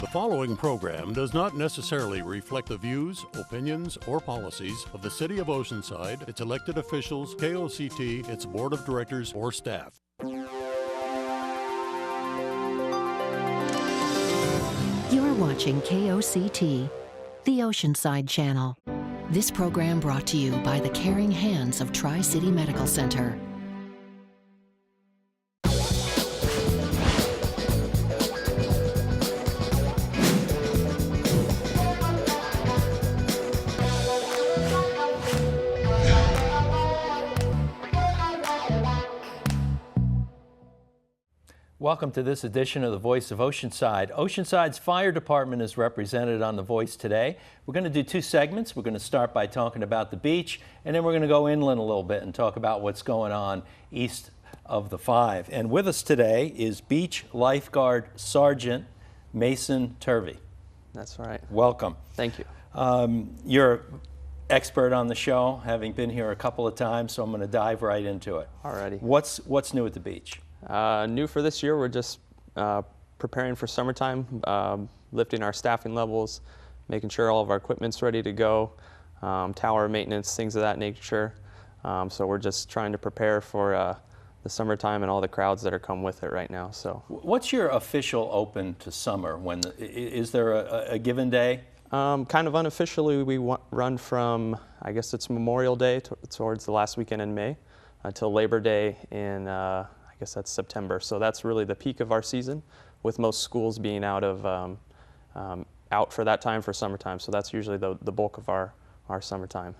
The following program does not necessarily reflect the views, opinions, or policies of the City of Oceanside, its elected officials, KOCT, its board of directors, or staff. You're watching KOCT, the Oceanside Channel. This program brought to you by the caring hands of Tri-City Medical Center. Welcome to this edition of the Voice of Oceanside. Oceanside's fire department is represented on The Voice today. We're going to do two segments. We're going to start by talking about the beach, and then we're going to go inland a little bit and talk about what's going on east of the 5. And with us today is Beach Lifeguard Sergeant Mason Turvey. That's right. Welcome. Thank you. You're expert on the show, having been here a couple of times, so I'm going to dive right into it. Alrighty. What's new at the beach? New for this year, we're just preparing for summertime, lifting our staffing levels, making sure all of our equipment's ready to go, tower maintenance, things of that nature. So we're just trying to prepare for the summertime and all the crowds that are come with it right now. So, what's your official open to summer? Is there a given day? Kind of unofficially, we run from, I guess it's Memorial Day towards the last weekend in May until Labor Day in I guess that's September. So that's really the peak of our season, with most schools being out for that time for summertime. So that's usually the bulk of our summertime.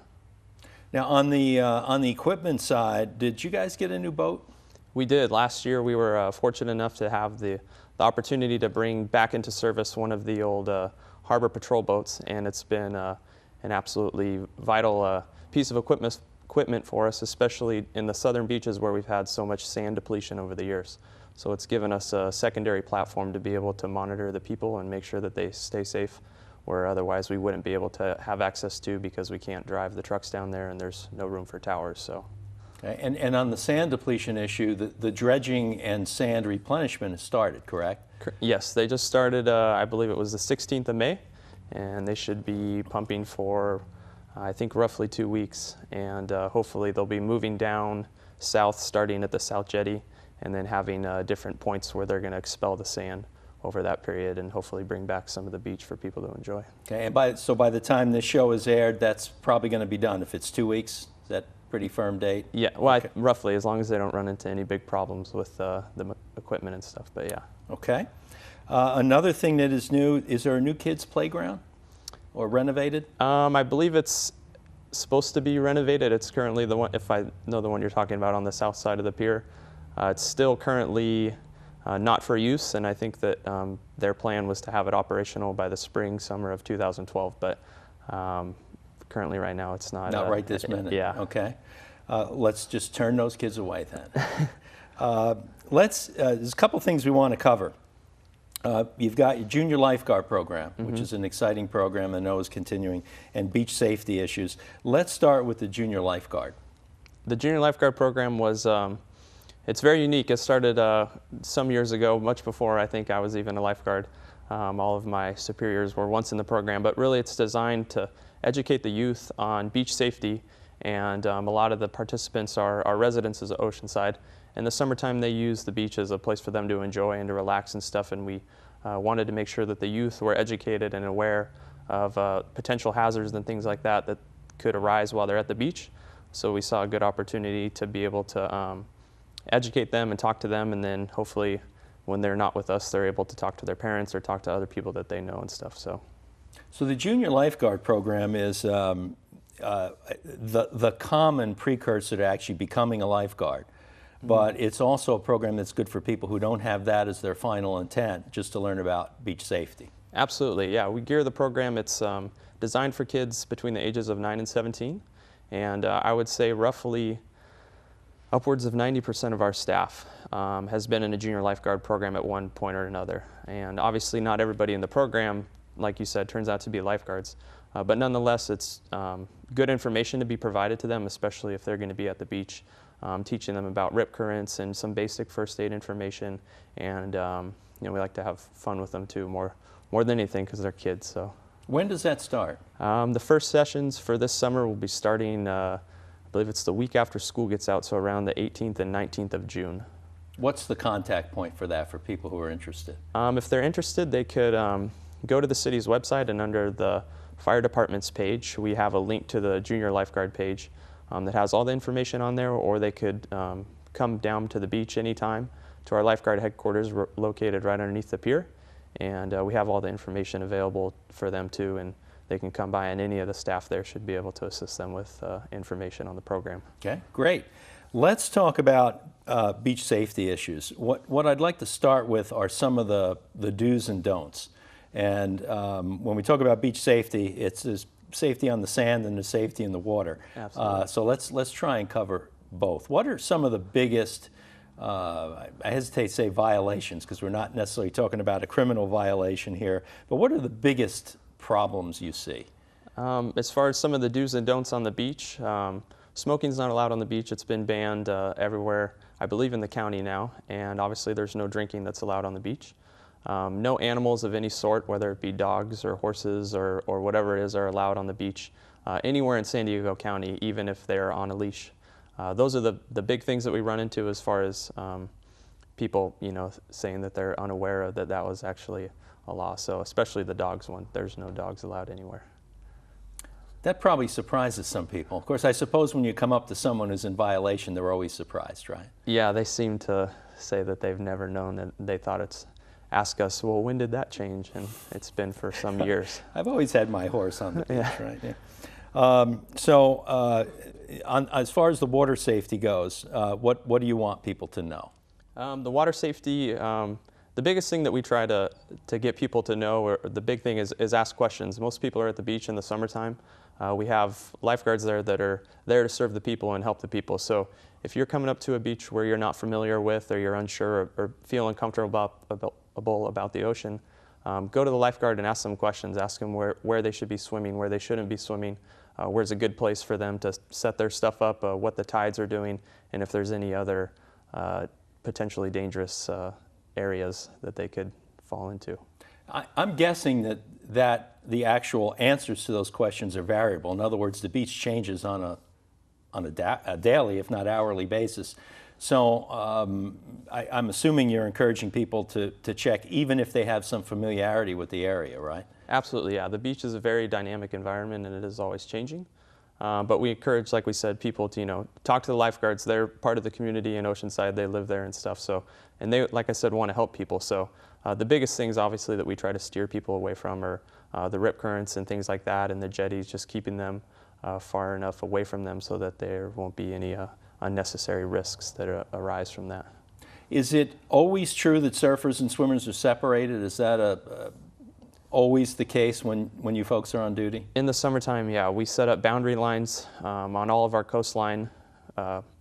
Now on the equipment side, did you guys get a new boat? We did. Last year we were fortunate enough to have the opportunity to bring back into service one of the old harbor patrol boats, and it's been an absolutely vital piece of equipment for us, especially in the southern beaches where we've had so much sand depletion over the years. So it's given us a secondary platform to be able to monitor the people and make sure that they stay safe, where otherwise we wouldn't be able to have access to, because we can't drive the trucks down there and there's no room for towers. So. Okay. And on the sand depletion issue, the dredging and sand replenishment has started, correct? Yes, they just started, I believe it was the 16th of May, and they should be pumping for I think roughly 2 weeks, and hopefully they'll be moving down south, starting at the South Jetty, and then having different points where they're going to expel the sand over that period and hopefully bring back some of the beach for people to enjoy. Okay, and so by the time this show is aired, that's probably going to be done. If it's 2 weeks, is that a pretty firm date? Yeah, well, okay. Roughly, as long as they don't run into any big problems with the equipment and stuff, but yeah. Okay. Another thing that is new, is there a new kids' playground? Or renovated? I believe it's supposed to be renovated. It's currently the one, if I know the one you're talking about, on the south side of the pier. It's still currently not for use, and I think that their plan was to have it operational by the summer of 2012, but currently right now it's not. Not right this minute. Yeah. Okay. Let's just turn those kids away then. There's a couple things we want to cover. You've got your junior lifeguard program, which is an exciting program I know is continuing, and beach safety issues. Let's start with the junior lifeguard. The junior lifeguard program was, it's very unique. It started some years ago, much before I think I was even a lifeguard. All of my superiors were once in the program, but really it's designed to educate the youth on beach safety, and a lot of the participants are residents of Oceanside. In the summertime, they use the beach as a place for them to enjoy and to relax and stuff, and we wanted to make sure that the youth were educated and aware of potential hazards and things like that that could arise while they're at the beach. So we saw a good opportunity to be able to educate them and talk to them, and then hopefully when they're not with us, they're able to talk to their parents or talk to other people that they know and stuff. So the junior lifeguard program is the common precursor to actually becoming a lifeguard. But it's also a program that's good for people who don't have that as their final intent, just to learn about beach safety. Absolutely, yeah. We gear the program. It's designed for kids between the ages of 9 and 17. And I would say roughly upwards of 90% of our staff has been in a junior lifeguard program at one point or another. And obviously not everybody in the program, like you said, turns out to be lifeguards. But nonetheless, it's good information to be provided to them, especially if they're going to be at the beach. Teaching them about rip currents and some basic first aid information, and we like to have fun with them too, more than anything, because they're kids. So. When does that start? The first sessions for this summer will be starting, I believe it's the week after school gets out, so around the 18th and 19th of June. What's the contact point for that for people who are interested? If they're interested, they could go to the city's website, and under the fire department's page, we have a link to the junior lifeguard page that has all the information on there, or they could come down to the beach anytime to our lifeguard headquarters located right underneath the pier. And we have all the information available for them too, and they can come by, and any of the staff there should be able to assist them with information on the program. Okay, great. Let's talk about beach safety issues. What I'd like to start with are some of the do's and don'ts. And when we talk about beach safety, there's safety on the sand and there's safety in the water. Absolutely. So let's try and cover both. What are some of the biggest, I hesitate to say violations, because we're not necessarily talking about a criminal violation here, but what are the biggest problems you see? As far as some of the do's and don'ts on the beach, smoking's not allowed on the beach. It's been banned everywhere, I believe in the county now, and obviously there's no drinking that's allowed on the beach. No animals of any sort, whether it be dogs or horses or whatever it is, are allowed on the beach anywhere in San Diego County, even if they're on a leash. Those are the big things that we run into as far as people, saying that they're unaware of that was actually a law. So especially the dogs one, there's no dogs allowed anywhere. That probably surprises some people. Of course, I suppose when you come up to someone who's in violation, they're always surprised, right? Yeah, they seem to say that they've never known, and they thought ask us, well, when did that change? And it's been for some years. I've always had my horse on the beach, Yeah. right? Yeah. As far as the water safety goes, what do you want people to know? The water safety, the biggest thing that we try to get people to know, or the big thing is ask questions. Most people are at the beach in the summertime. We have lifeguards there that are there to serve the people and help the people. So if you're coming up to a beach where you're not familiar with, or you're unsure, or feel uncomfortable about the ocean, go to the lifeguard and ask them questions. Ask them where they should be swimming, where they shouldn't be swimming, where's a good place for them to set their stuff up, what the tides are doing, and if there's any other potentially dangerous areas that they could fall into. I'm guessing that the actual answers to those questions are variable. In other words, the beach changes on a daily, if not hourly basis. So I'm assuming you're encouraging people to check even if they have some familiarity with the area, right? Absolutely, yeah. The beach is a very dynamic environment, and it is always changing. But we encourage, like we said, people to talk to the lifeguards. They're part of the community in Oceanside. They live there and stuff. So, and they, like I said, want to help people. So the biggest things, obviously, that we try to steer people away from are the rip currents and things like that, and the jetties, just keeping them far enough away from them so that there won't be any unnecessary risks that arise from that. Is it always true that surfers and swimmers are separated? Is that always the case when you folks are on duty? In the summertime, yeah, we set up boundary lines on all of our coastline,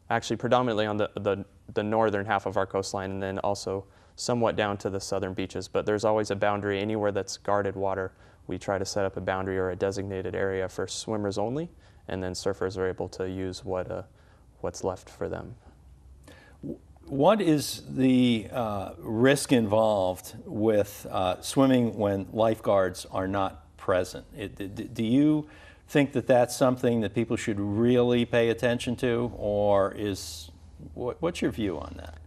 actually predominantly on the northern half of our coastline, and then also somewhat down to the southern beaches. But there's always a boundary anywhere that's guarded water. We try to set up a boundary or a designated area for swimmers only, and then surfers are able to use what's left for them. What is the risk involved with swimming when lifeguards are not present? Do you think that that's something that people should really pay attention to, or what's your view on that?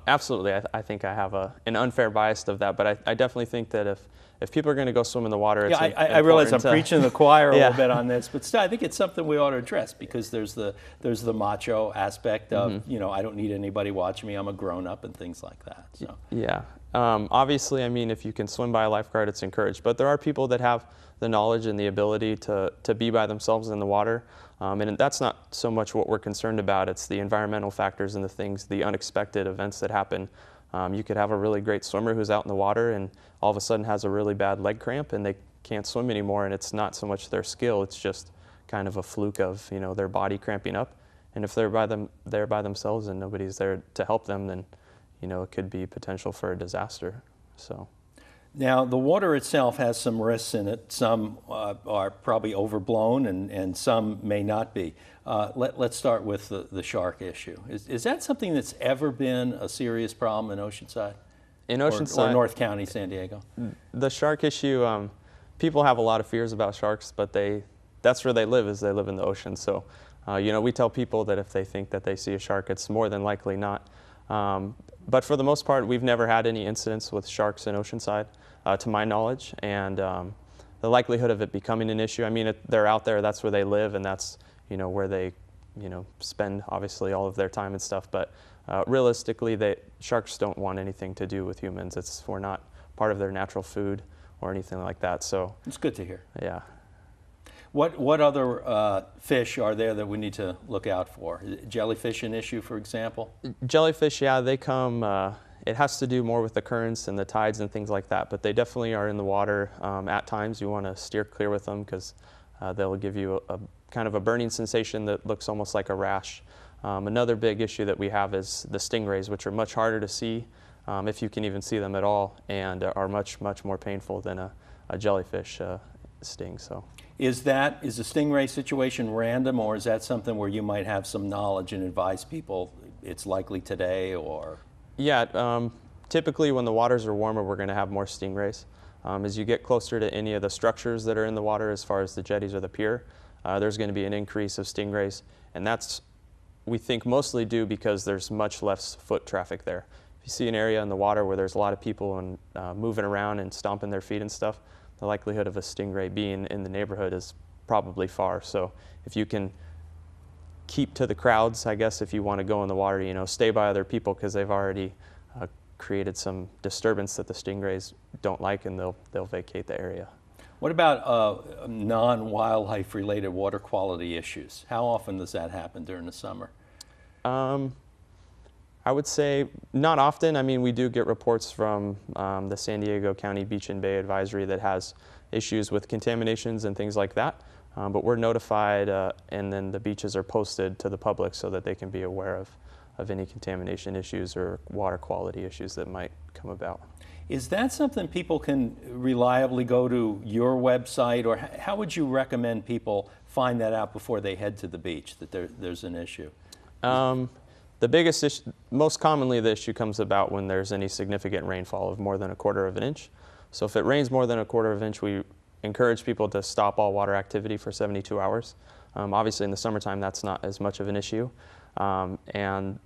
Absolutely. I think I have an unfair bias of that, but I definitely think that if people are going to go swim in the water, it's I realize I'm preaching to the choir a Yeah. little bit on this, but still, I think it's something we ought to address, because there's the macho aspect of, I don't need anybody watching me, I'm a grown-up, and things like that. So. Yeah. Obviously, I mean, if you can swim by a lifeguard, it's encouraged. But there are people that have the knowledge and the ability to be by themselves in the water. And that's not so much what we're concerned about. It's the environmental factors and the unexpected events that happen. You could have a really great swimmer who's out in the water and all of a sudden has a really bad leg cramp and they can't swim anymore, and it's not so much their skill, it's just kind of a fluke of their body cramping up. And if they're by themselves and nobody's there to help them, then it could be potential for a disaster. So. Now, the water itself has some risks in it. Some are probably overblown, and some may not be. Let's start with the shark issue. Is that something that's ever been a serious problem in Oceanside? In or Oceanside, North County, San Diego? the shark issue, people have a lot of fears about sharks, but that's where they live, is they live in the ocean. So, we tell people that if they think that they see a shark, it's more than likely not. But for the most part, we've never had any incidents with sharks in Oceanside, to my knowledge, and the likelihood of it becoming an issue, I mean, they're out there, that's where they live, and that's, where they, spend obviously all of their time and stuff, but realistically, sharks don't want anything to do with humans. We're not part of their natural food or anything like that, so. It's good to hear. Yeah. What other fish are there that we need to look out for? Is jellyfish an issue, for example? Jellyfish, yeah, they come, it has to do more with the currents and the tides and things like that, but they definitely are in the water. At times you want to steer clear with them because they'll give you a kind of a burning sensation that looks almost like a rash. Another big issue that we have is the stingrays, which are much harder to see, if you can even see them at all, and are much, much more painful than a jellyfish sting. So. Is the stingray situation random, or is that something where you might have some knowledge and advise people it's likely today, or? Yeah, typically when the waters are warmer, we're going to have more stingrays. As you get closer to any of the structures that are in the water, as far as the jetties or the pier, there's going to be an increase of stingrays, and that's, we think, mostly due because there's much less foot traffic there. If you see an area in the water where there's a lot of people and moving around and stomping their feet and stuff, the likelihood of a stingray being in the neighborhood is probably far. So if you can keep to the crowds, I guess, if you want to go in the water, stay by other people, because they've already created some disturbance that the stingrays don't like, and they'll vacate the area. What about non-wildlife related water quality issues? How often does that happen during the summer? I would say not often. I mean, we do get reports from the San Diego County Beach and Bay Advisory that has issues with contaminations and things like that. But we're notified, and then the beaches are posted to the public so that they can be aware of any contamination issues or water quality issues that might come about. Is that something people can reliably go to your website, or how would you recommend people find that out before they head to the beach, that there's an issue? The biggest issue, most commonly the issue comes about when there's any significant rainfall of more than 1/4 of an inch. So if it rains more than 1/4 of an inch, we encourage people to stop all water activity for 72 hours. Obviously in the summertime that's not as much of an issue. And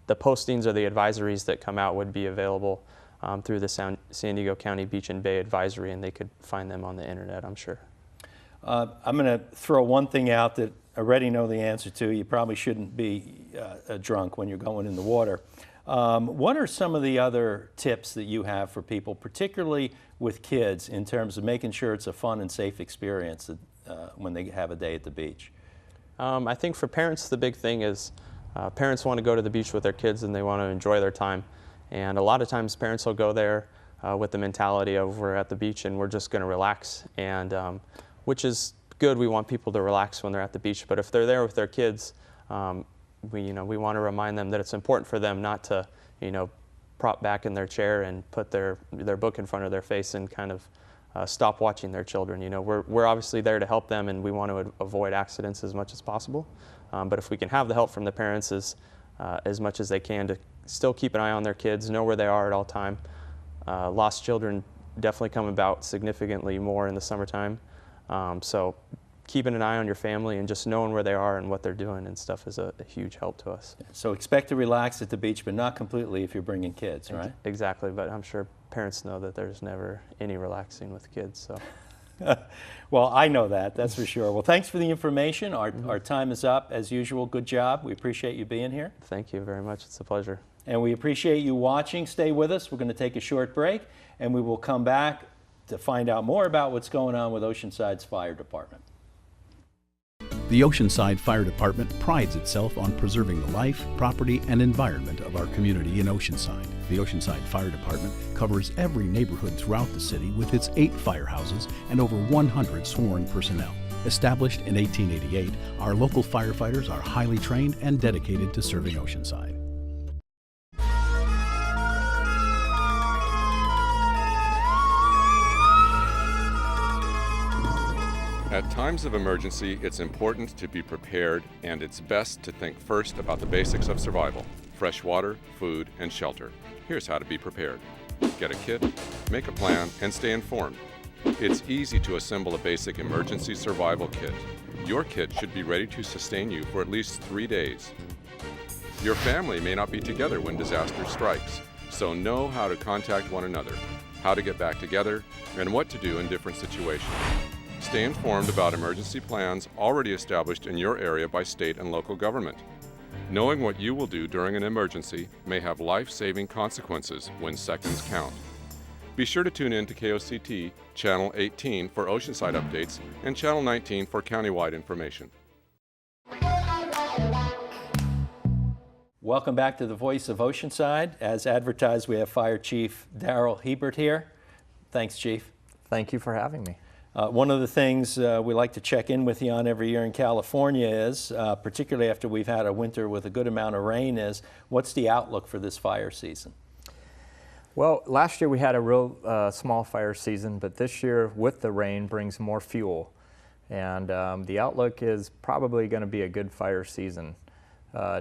the postings or the advisories that come out would be available through the San Diego County Beach and Bay Advisory, and they could find them on the internet, I'm sure. I'm going to throw one thing out that I already know the answer to. You probably shouldn't be drunk when you're going in the water. What are some of the other tips that you have for people, particularly with kids, in terms of making sure it's a fun and safe experience when they have a day at the beach? I think for parents, the big thing is parents want to go to the beach with their kids and they want to enjoy their time. And a lot of times parents will go there with the mentality of we're at the beach and we're just going to relax, and which is good. We want people to relax when they're at the beach, but if they're there with their kids, we want to remind them that it's important for them not to, prop back in their chair and put their book in front of their face and kind of stop watching their children. We're obviously there to help them, and we want to avoid accidents as much as possible. But if we can have the help from the parents as much as they can to still keep an eye on their kids, know where they are at all time. Lost children definitely come about significantly more in the summertime. So keeping an eye on your family and just knowing where they are and what they're doing and stuff is a huge help to us. So expect to relax at the beach, but not completely if you're bringing kids, right? Exactly, but I'm sure parents know that there's never any relaxing with kids. So. Well, I know that's for sure. Well, thanks for the information. Our time is up as usual. Good job. We appreciate you being here. Thank you very much. It's a pleasure. And we appreciate you watching. Stay with us. We're going to take a short break, and we will come back to find out more about what's going on with Oceanside's fire department. The Oceanside Fire Department prides itself on preserving the life, property, and environment of our community in Oceanside. The Oceanside Fire Department covers every neighborhood throughout the city with its 8 firehouses and over 100 sworn personnel. Established in 1888, our local firefighters are highly trained and dedicated to serving Oceanside. At times of emergency, it's important to be prepared, and it's best to think first about the basics of survival: fresh water, food, and shelter. Here's how to be prepared. Get a kit, make a plan, and stay informed. It's easy to assemble a basic emergency survival kit. Your kit should be ready to sustain you for at least 3 days. Your family may not be together when disaster strikes, so know how to contact one another, how to get back together, and what to do in different situations. Stay informed about emergency plans already established in your area by state and local government. Knowing what you will do during an emergency may have life-saving consequences when seconds count. Be sure to tune in to KOCT Channel 18 for Oceanside updates and Channel 19 for countywide information. Welcome back to the Voice of Oceanside. As advertised, we have Fire Chief Darryl Hebert here. Thanks, Chief. Thank you for having me. One of the things we like to check in with you on every year in California is, particularly after we've had a winter with a good amount of rain, is what's the outlook for this fire season? Well, last year we had a real small fire season, but this year with the rain brings more fuel. And the outlook is probably going to be a good fire season.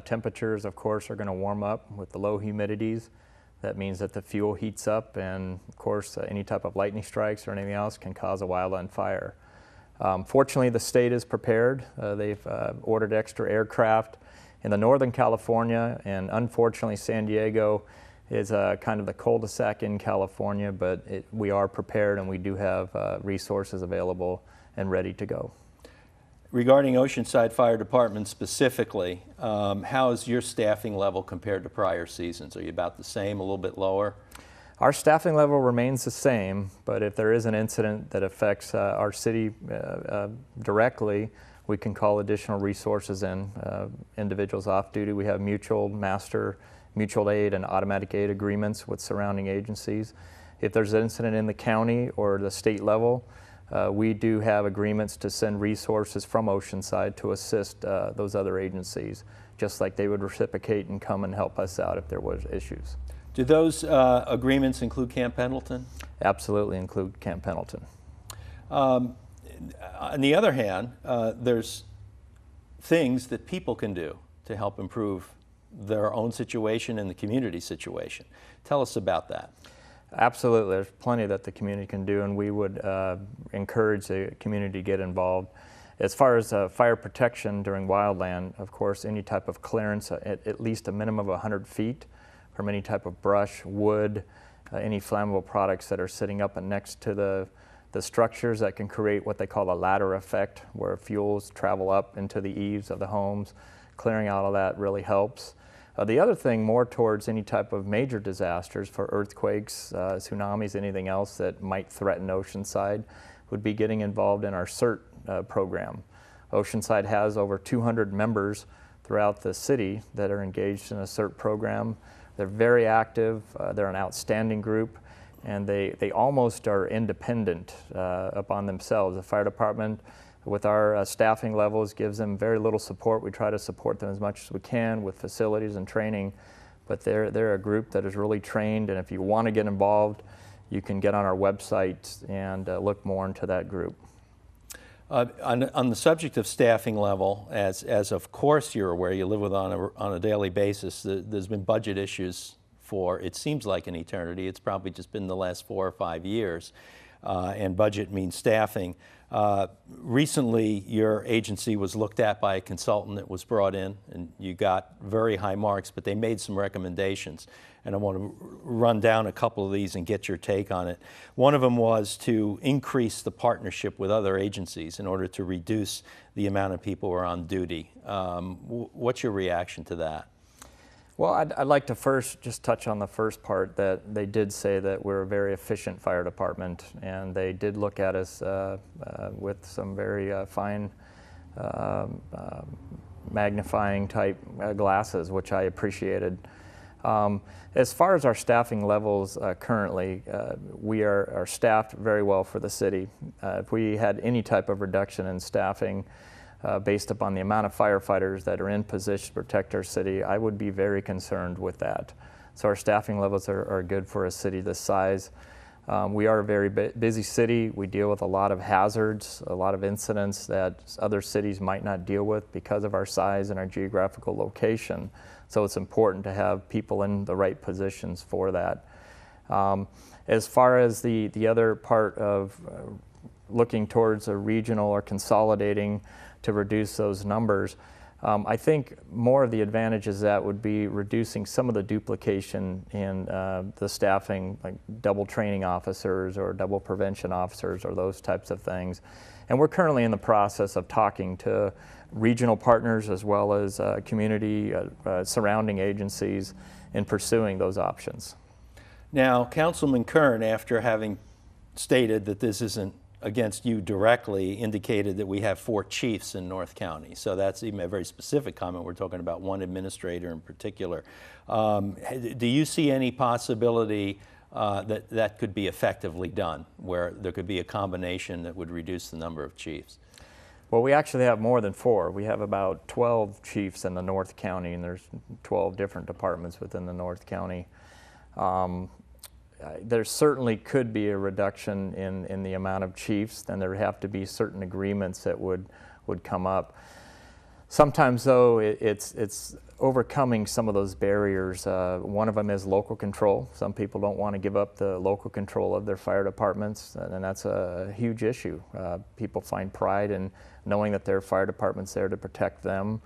Temperatures, of course, are going to warm up with the low humidities. That means that the fuel heats up, and of course any type of lightning strikes or anything else can cause a wildland fire. Fortunately, the state is prepared. They've ordered extra aircraft in the Northern California, and unfortunately San Diego is kind of the cul-de-sac in California, but we are prepared and we do have resources available and ready to go. Regarding Oceanside Fire Department specifically, how is your staffing level compared to prior seasons? Are you about the same, a little bit lower? Our staffing level remains the same, but if there is an incident that affects our city directly, we can call additional resources in. Individuals off duty, we have mutual aid and automatic aid agreements with surrounding agencies. If there's an incident in the county or the state level, we do have agreements to send resources from Oceanside to assist those other agencies, just like they would reciprocate and come and help us out if there was issues. Do those agreements include Camp Pendleton? Absolutely include Camp Pendleton. On the other hand, there's things that people can do to help improve their own situation and the community situation. Tell us about that. Absolutely, there's plenty that the community can do, and we would encourage the community to get involved. As far as fire protection during wildland, of course, any type of clearance at least a minimum of 100 feet from any type of brush, wood, any flammable products that are sitting up and next to the structures that can create what they call a ladder effect, where fuels travel up into the eaves of the homes. Clearing out all that really helps. The other thing, more towards any type of major disasters for earthquakes, tsunamis, anything else that might threaten Oceanside, would be getting involved in our CERT program. Oceanside has over 200 members throughout the city that are engaged in a CERT program. They're very active, they're an outstanding group, and they almost are independent upon themselves. The fire department, with our staffing levels, gives them very little support. We try to support them as much as we can with facilities and training, but they're a group that is really trained, and if you want to get involved, you can get on our website and look more into that group. On the subject of staffing level, as of course you're aware, you live with on a daily basis, there's been budget issues for, it seems like an eternity. It's probably just been the last 4 or 5 years, and budget means staffing. Recently, your agency was looked at by a consultant that was brought in, and you got very high marks, but they made some recommendations. And I want to run down a couple of these and get your take on it. One of them was to increase the partnership with other agencies in order to reduce the amount of people who are on duty. What's your reaction to that? Well, I'd like to first just touch on the first part, that they did say that we're a very efficient fire department, and they did look at us with some very fine magnifying type glasses, which I appreciated. As far as our staffing levels currently, we are staffed very well for the city. If we had any type of reduction in staffing, based upon the amount of firefighters that are in position to protect our city, I would be very concerned with that. So our staffing levels are good for a city this size. We are a very busy city. We deal with a lot of hazards, a lot of incidents that other cities might not deal with because of our size and our geographical location. So it's important to have people in the right positions for that. As far as the other part of looking towards a regional or consolidating to reduce those numbers, I think more of the advantages that would be reducing some of the duplication in the staffing, like double training officers or double prevention officers or those types of things. And we're currently in the process of talking to regional partners as well as community surrounding agencies in pursuing those options. Now, Councilman Kern, after having stated that this isn't against you directly, indicated that we have 4 chiefs in North County. So that's even a very specific comment. We're talking about one administrator in particular. Do you see any possibility that could be effectively done, where there could be a combination that would reduce the number of chiefs? Well, we actually have more than 4. We have about 12 chiefs in the North County, and there's 12 different departments within the North County. There certainly could be a reduction in the amount of chiefs, and there would have to be certain agreements that would come up. Sometimes, though, it's overcoming some of those barriers. One of them is local control. Some people don't want to give up the local control of their fire departments, and that's a huge issue. People find pride in knowing that their fire department's there to protect them.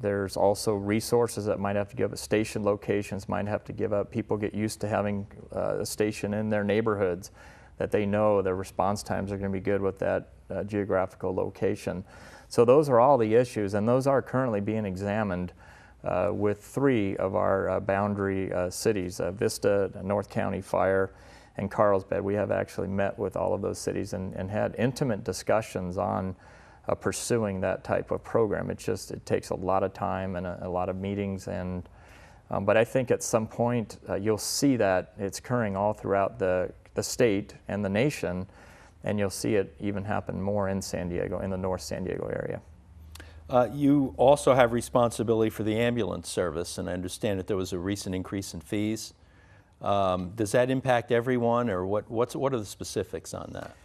There's also resources that might have to give up. Station locations might have to give up. People get used to having a station in their neighborhoods that they know their response times are going to be good with that geographical location. So those are all the issues, and those are currently being examined with 3 of our boundary cities, Vista, North County Fire, and Carlsbad. We have actually met with all of those cities and had intimate discussions on pursuing that type of program. It takes a lot of time and a lot of meetings, and but I think at some point you'll see that it's occurring all throughout the state and the nation, and you'll see it even happen more in San Diego, in the North San Diego area. You also have responsibility for the ambulance service, and I understand that there was a recent increase in fees. Does that impact everyone, or what are the specifics on that?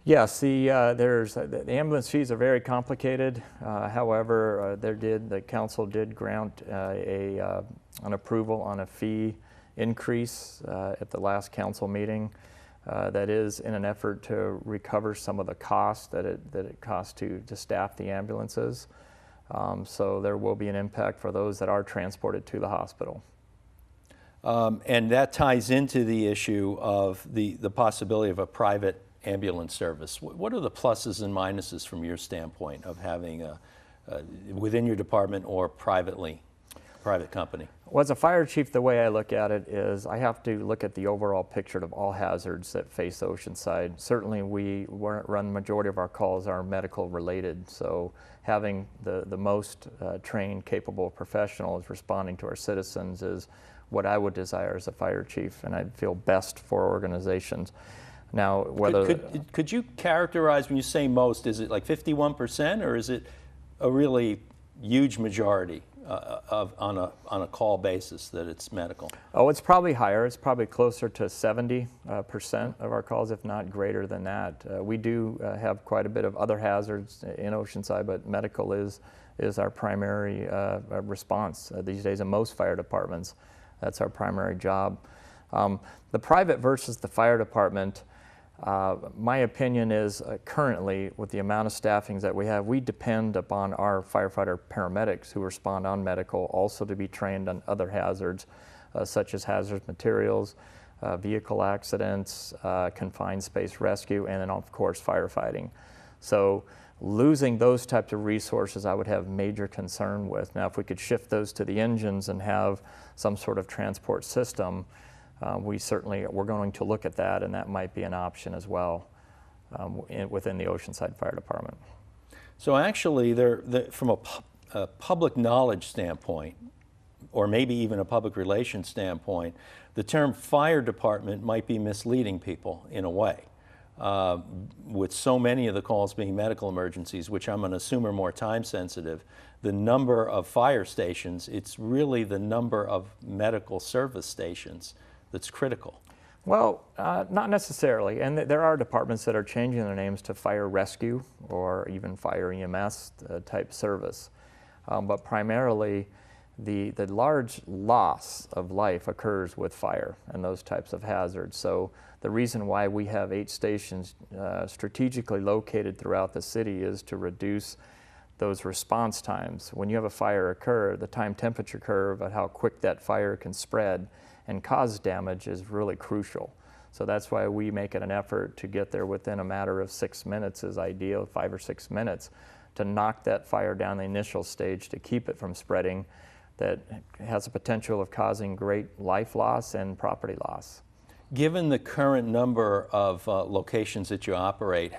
Yes, the ambulance fees are very complicated. However, the council did grant an approval on a fee increase at the last council meeting. That is in an effort to recover some of the costs that it costs to staff the ambulances. So there will be an impact for those that are transported to the hospital. And that ties into the issue of the possibility of a private ambulance service. What are the pluses and minuses from your standpoint of having within your department or private company? Well, as a fire chief, the way I look at it is I have to look at the overall picture of all hazards that face Oceanside. Certainly we run the majority of our calls are medical related, so having the most trained, capable professionals responding to our citizens is what I would desire as a fire chief, and I'd feel best for organizations. Now, whether could you characterize, when you say most, is it like 51%, or is it a really huge majority on a call basis that it's medical? Oh, it's probably higher. It's probably closer to 70% of our calls, if not greater than that. We do have quite a bit of other hazards in Oceanside, but medical is our primary response these days in most fire departments. That's our primary job. The private versus the fire department, my opinion is currently, with the amount of staffings that we have, we depend upon our firefighter paramedics who respond on medical also to be trained on other hazards such as hazardous materials, vehicle accidents, confined space rescue, and then of course firefighting. So losing those types of resources I would have major concern with. Now if we could shift those to the engines and have some sort of transport system, we're going to look at that, and that might be an option as well within the Oceanside Fire Department. So actually, from a public knowledge standpoint, or maybe even a public relations standpoint, the term fire department might be misleading people in a way. With so many of the calls being medical emergencies, which I'm going to assume are more time sensitive, the number of fire stations, it's really the number of medical service stations that's critical. Well, not necessarily, and there are departments that are changing their names to fire rescue or even fire EMS type service. But primarily the large loss of life occurs with fire and those types of hazards. So the reason why we have 8 stations strategically located throughout the city is to reduce those response times. When you have a fire occur, the time temperature curve of how quick that fire can spread and cause damage is really crucial. So that's why we make it an effort to get there within a matter of 6 minutes is ideal, 5 or 6 minutes, to knock that fire down the initial stage to keep it from spreading. That has the potential of causing great life loss and property loss. Given the current number of locations that you operate,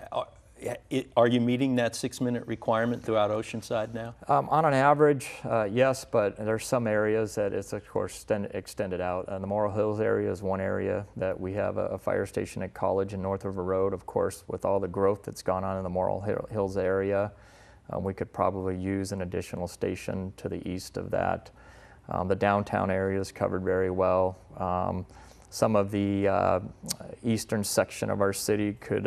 are you meeting that 6-minute requirement throughout Oceanside now? On an average, yes, but there's some areas that it's of course extended out. The Morrill Hills area is one area that we have a fire station at College and North River Road. Of course, with all the growth that's gone on in the Morrill Hills area, we could probably use an additional station to the east of that. The downtown area is covered very well. Some of the eastern section of our city could,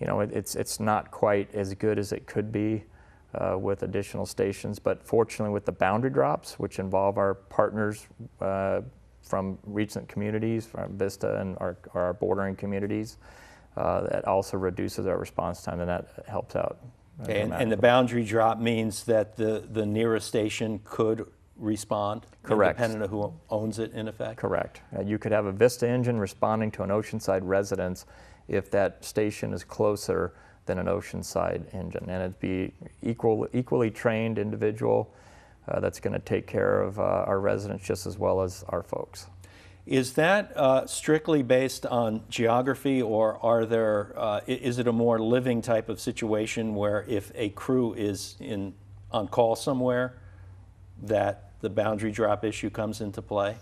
it's not quite as good as it could be with additional stations, but fortunately with the boundary drops, which involve our partners from recent communities, from Vista and our bordering communities, that also reduces our response time, and that helps out. Okay, and the boundary drop means that the nearest station could respond? Correct. Independent of who owns it, in effect? Correct. You could have a Vista engine responding to an Oceanside residence if that station is closer than an Oceanside engine, and it'd be equally trained individual that's going to take care of our residents just as well as our folks. Is that strictly based on geography, or are there, is it a more living type of situation where if a crew is on call somewhere, that the boundary drop issue comes into play?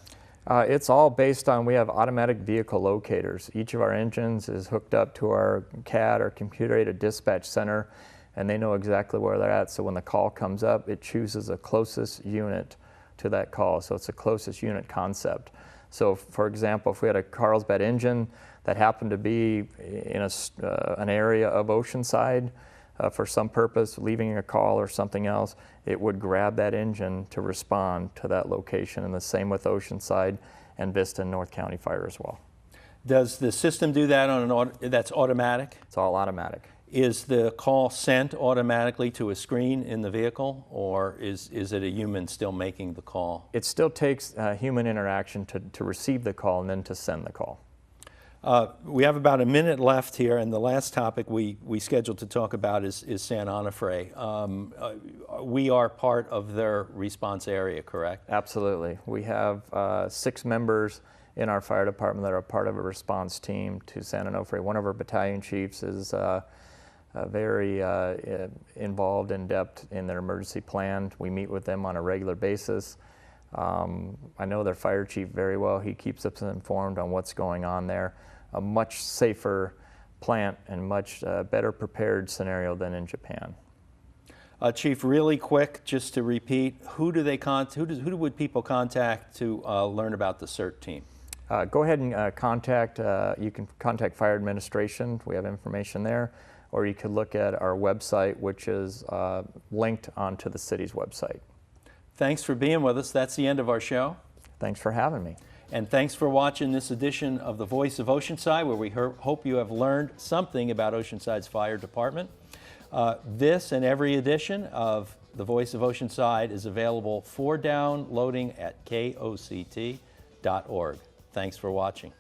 It's all based on, we have automatic vehicle locators. Each of our engines is hooked up to our CAD, our computer-aided dispatch center, and they know exactly where they're at. So when the call comes up, it chooses the closest unit to that call. So it's a closest unit concept. So for example, if we had a Carlsbad engine that happened to be in an area of Oceanside for some purpose, leaving a call or something else, it would grab that engine to respond to that location. And the same with Oceanside and Vista and North County Fire as well. Does the system do that on that's automatic? It's all automatic. Is the call sent automatically to a screen in the vehicle, or is it a human still making the call? It still takes human interaction to receive the call and then to send the call. We have about a minute left here, and the last topic we scheduled to talk about is San Onofre. We are part of their response area, correct? Absolutely. We have 6 members in our fire department that are part of a response team to San Onofre. One of our battalion chiefs is very involved, in depth in their emergency plan. We meet with them on a regular basis. I know their fire chief very well. He keeps us informed on what's going on there. A much safer plant and much better prepared scenario than in Japan. Chief, really quick, just to repeat, who would people contact to learn about the CERT team? Go ahead and you can contact Fire Administration. We have information there. Or you could look at our website, which is linked onto the city's website. Thanks for being with us. That's the end of our show. Thanks for having me. And thanks for watching this edition of The Voice of Oceanside, where we hope you have learned something about Oceanside's fire department. This and every edition of The Voice of Oceanside is available for downloading at KOCT.org. Thanks for watching.